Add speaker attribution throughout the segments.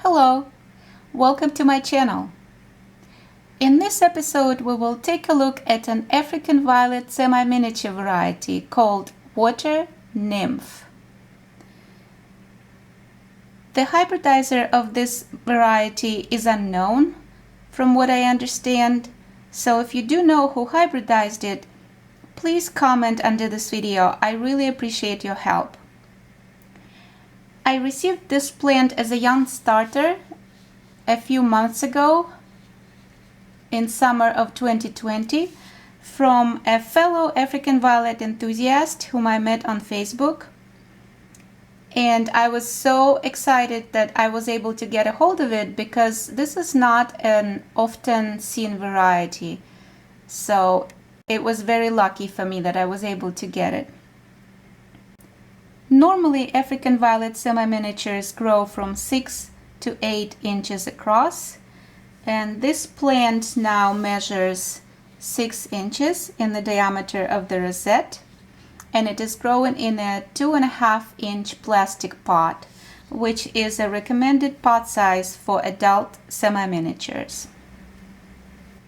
Speaker 1: Hello, welcome to my channel. In this episode we will take a look at an African violet semi-miniature variety called Water Nymph. The hybridizer of this variety is unknown from what I understand, so if you do know who hybridized it, please comment under this video. I really appreciate your help. I received this plant as a young starter a few months ago in summer of 2020 from a fellow African violet enthusiast whom I met on Facebook. And I was so excited that I was able to get a hold of it because this is not an often seen variety. So it was very lucky for me that I was able to get it. Normally, African violet semi-miniatures grow from 6 to 8 inches across, and this plant now measures 6 inches in the diameter of the rosette, and it is growing in a 2.5-inch plastic pot, which is a recommended pot size for adult semi-miniatures.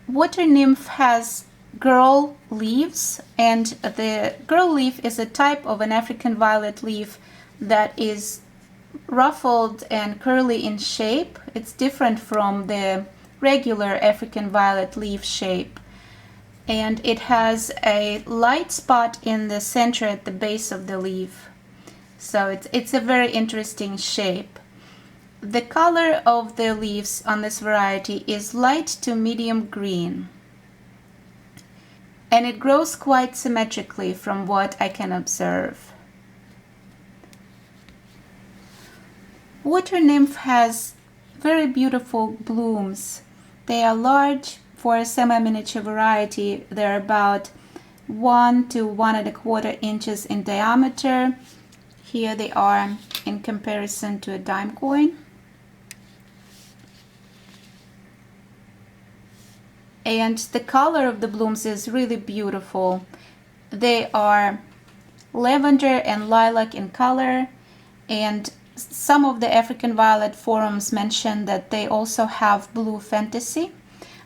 Speaker 1: Water Nymph has girl leaves, and the girl leaf is a type of an African violet leaf that is ruffled and curly in shape. It's different from the regular African violet leaf shape, and it has a light spot in the center at the base of the leaf. So it's a very interesting shape. The color of the leaves on this variety is light to medium green, and it grows quite symmetrically from what I can observe. Water Nymph has very beautiful blooms. They are large for a semi-miniature variety. They're about 1 to 1.25 inches in diameter. Here they are in comparison to a dime coin. And the color of the blooms is really beautiful. They are lavender and lilac in color, and some of the African violet forums mention that they also have blue fantasy.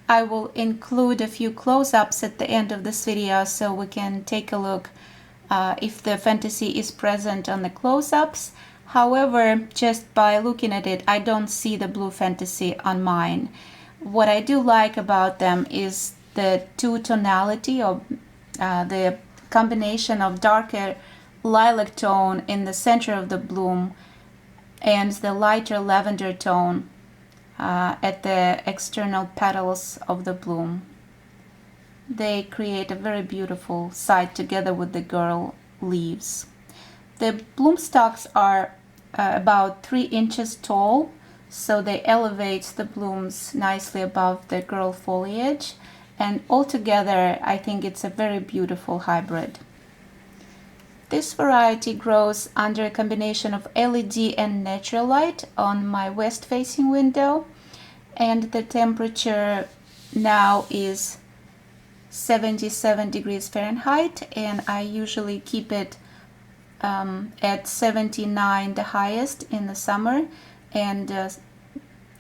Speaker 1: I will include a few close-ups at the end of this video so we can take a look if the fantasy is present on the close-ups. However, just by looking at it, I don't see the blue fantasy on mine. What I do like about them is the two-tonality of the combination of darker lilac tone in the center of the bloom and the lighter lavender tone at the external petals of the bloom. They create a very beautiful sight together with the girl leaves. The bloom stalks are about 3 inches tall, so they elevate the blooms nicely above the girl foliage, and altogether I think it's a very beautiful hybrid. This variety grows under a combination of LED and natural light on my west-facing window, and the temperature now is 77 degrees Fahrenheit, and I usually keep it at 79 the highest in the summer, and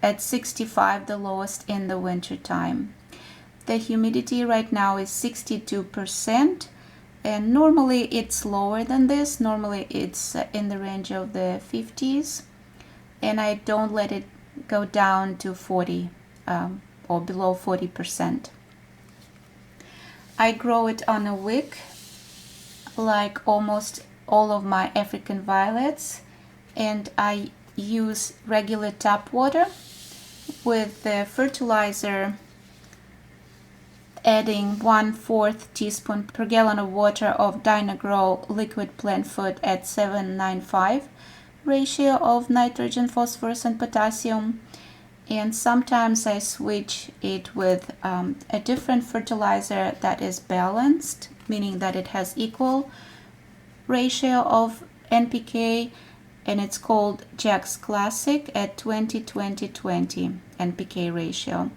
Speaker 1: at 65 the lowest in the winter time. The humidity right now is 62%, and normally it's lower than this. Normally it's in the range of the 50s, and I don't let it go down to 40 or below 40%. I grow it on a wick like almost all of my African violets, and I use regular tap water with the fertilizer, adding 1/4 teaspoon per gallon of water of Dynagrow liquid plant food at 7:95 ratio of nitrogen, phosphorus and potassium. And sometimes I switch it with a different fertilizer that is balanced, meaning that it has equal ratio of NPK, and it's called Jack's Classic at 20-20-20 NPK ratio,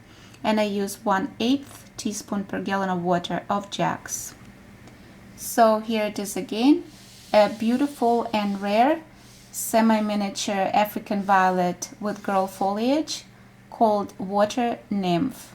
Speaker 1: and I use 1/8 teaspoon per gallon of water of Jack's. So here it is again, a beautiful and rare semi-miniature African violet with girl foliage called Water Nymph.